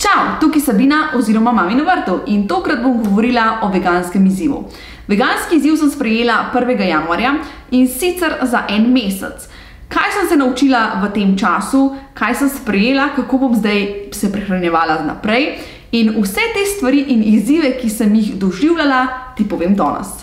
Čau, tukaj Sabina oziroma Mami na vrtu in tokrat bom govorila o veganskem izzivu. Veganski izziv sem sprejela 1. januarja in sicer za en mesec. Kaj sem se naučila v tem času, kaj sem sprejela, kako bom zdaj se prehranjevala naprej in vse te stvari in izzive, ki sem jih doživljala, ti povem danes.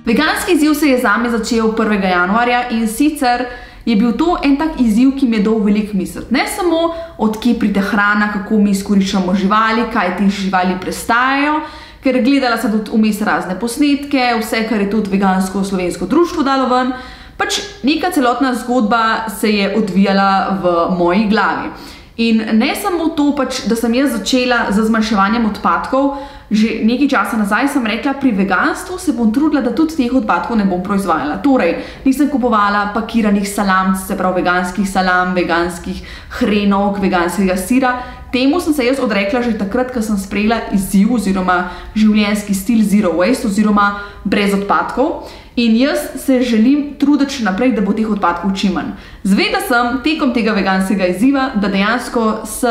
Veganski izziv se je zame začel 1. januarja in sicer je bil to en tak izziv, ki mi je dal veliko misliti. Ne samo od kje pride hrana, kako mi izkoriščamo živali, kaj te živali prestajajo, ker gledala sem tudi vmes razne posnetke, vse, kar je tudi vegansko slovensko društvo dalo ven, pač neka celotna zgodba se je odvijala v moji glavi. In ne samo to, pač, da sem jaz začela z zmanjševanjem odpadkov, že nekaj časa nazaj sem rekla, pri veganstvu se bom trudila, da tudi teh odpadkov ne bom proizvajala. Torej, nisem kupovala pakiranih salam, se pravi veganskih salam, veganskih hrenovk, veganskega sira. Temu sem se jaz odrekla že takrat, ko sem sprejela izziv oziroma življenjski stil zero waste oziroma brez odpadkov. In jaz se želim truditi še naprej, da bo teh odpadkov čim manj. Zvedela sem tekom tega veganskega izziva, da dejansko s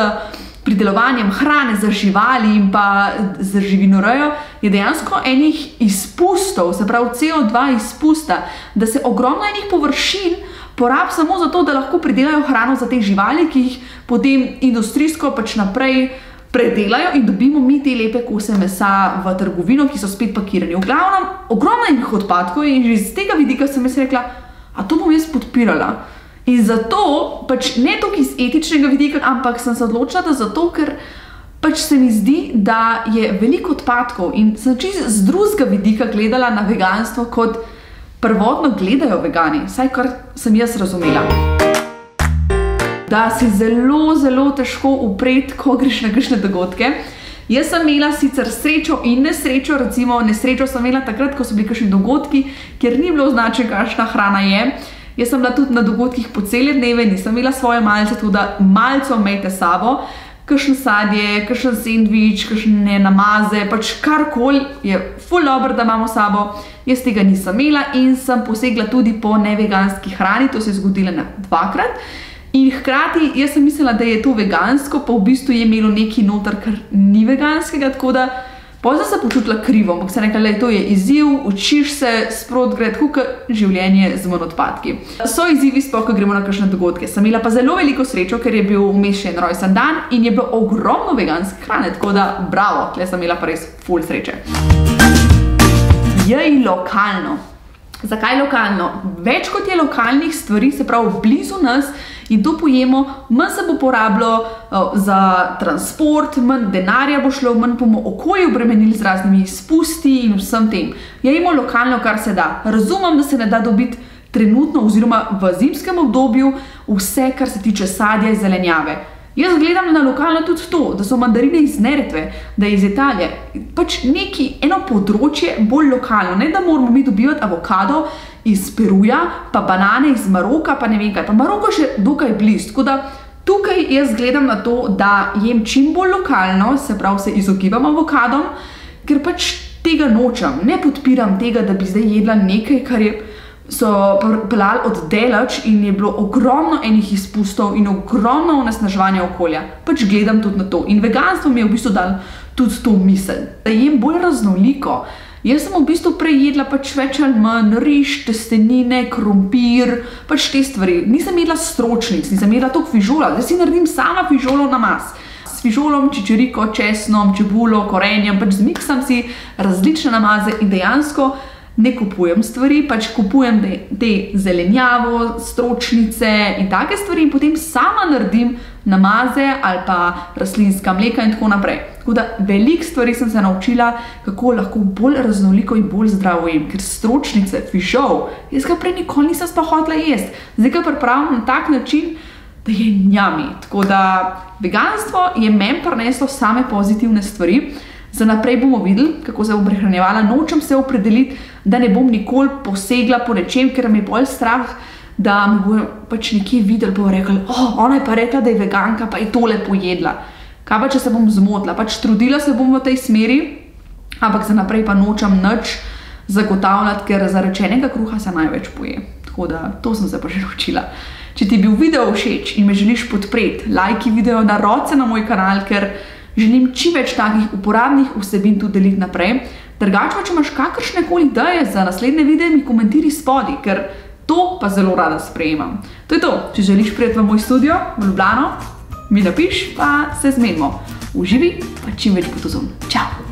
pridelovanjem hrane za živali in pa za živinorejo je dejansko enih izpustov, se pravi CO2 izpusta, da se ogromno enih površin porabi samo zato, da lahko pridelajo hrano za te živali, ki jih potem industrijsko pač naprej predelajo in dobimo mi te lepe kose mesa v trgovino, ki so spet pakirani. V glavnem, ogromno enih odpadkov in že iz tega vidika sem jaz rekla, a to bom jaz podpirala. In zato, pač ne toliko iz etičnega vidika, ampak sem se odločila zato, ker pač se mi zdi, da je veliko odpadkov in sem čisto z drugega vidika gledala na veganstvo, kot prvotno gledajo vegani, vsaj kar sem jaz razumela. Da si zelo, zelo težko upreti, ko greš na kakšne dogodke. Jaz sem imela sicer srečo in nesrečo, recimo nesrečo sem imela takrat, ko so bili kakšni dogodki, kjer ni bilo označeno, kakšna hrana je. Jaz sem bila tudi na dogodkih po cele dneve, nisem imela svoje malce, tudi malco imejte sabo, kakšno sadje, kakšen sendvič, kakšne namaze, pač karkoli je ful dobro, da imamo sabo. Jaz tega nisem imela in sem posegla tudi po neveganski hrani, to se je zgodilo dvakrat. In hkrati, jaz sem mislila, da je to vegansko, pa v bistvu je imelo nekaj noter, kar ni veganskega, tako da potem sem se počutila krivo, ampak sem rekla, da to je izziv, učiš se, sprot gre tako življenje z manj odpadki. So izzivi sploh, ko gremo na kakšne dogodke. Sem imela pa zelo veliko srečo, ker je bil vmes še en rojsten dan in je bilo ogromno veganske hrane, tako da bravo, tle sem imela pa res ful sreče. Jej lokalno. Zakaj lokalno? Več kot je lokalnih stvari, se pravi blizu nas, in to pojemo, manj se bo porabilo za transport, manj denarja bo šlo, manj bomo okolje obremenili z raznimi izpusti in vsem tem. Jejmo lokalno, kar se da. Razumem, da se ne da dobiti trenutno oziroma v zimskem obdobju vse, kar se tiče sadja in zelenjave. Jaz gledam na lokalno tudi to, da so mandarine iz Neretve, da je iz Italije. Pač eno področje bolj lokalno, ne da moramo mi dobivati avokado iz Peruja, pa banane iz Maroka, pa ne vem kaj. Pa Maroko še dokaj blizu, tako da tukaj jaz gledam na to, da jem čim bolj lokalno, se pravi se izogibam avokadom, ker pač tega nočem. Ne podpiram tega, da bi zdaj jedla nekaj, kar so pelali od delač in je bilo ogromno enih izpustov in ogromno onesnaževanja okolja. Pač gledam tudi na to. In veganstvo mi je v bistvu dalo tudi to misel. Da jem bolj raznoliko. Jaz sem v bistvu prej jedla pač več ali manj riž, testenine, krompir, pač te stvari. Nisem jedla stročnic, nisem jedla toliko fižola. Zdaj si naredim sama fižolov namaz. S fižolom, čičeriko, česnom, čebulo, korenjem, pač zmiksam si različne namaze in dejansko ne kupujem stvari, pač kupujem te zelenjavo, stročnice in take stvari in potem sama naredim namaze ali pa rastlinska mleka in tako naprej. Tako da veliko stvari sem se naučila, kako lahko bolj raznoliko in bolj zdravo jem, ker stročnice, fižol, jaz ga prej nikoli nisem sploh hotela jesti. Zdaj ga pripravim na tak način, da je njami. Tako da veganstvo je meni prineslo same pozitivne stvari. Za naprej bomo videli, kako se bom prehranjevala. Nočem se opredeliti, da ne bom nikoli posegla po nečem, ker me je bolj strah, da me bo pač nekje videli, bo rekla, ona je pa rekla, da je veganka, pa je tole pojedla. Kaj pa, če se bom zmotila? Pač trudila se bom v tej smeri, ampak za naprej pa nočem nič zagotavljati, ker zarečenega kruha se največ poje. Tako da, to sem se pa že naučila. Če ti je bil video všeč in me želiš podpreti, lajki video na roce na moj kanal, ker želim čim več takih uporabnih vsebin tudi deliti naprej. Drugače pa, če imaš kakršnekoli ideje za naslednje videe, mi komentiraj spodaj, ker to pa zelo rada sprejemam. To je to. Če želiš priti v moj studio v Ljubljano, mi napiš, pa se zmenimo. Uživi, pa čim več potozum. Čau!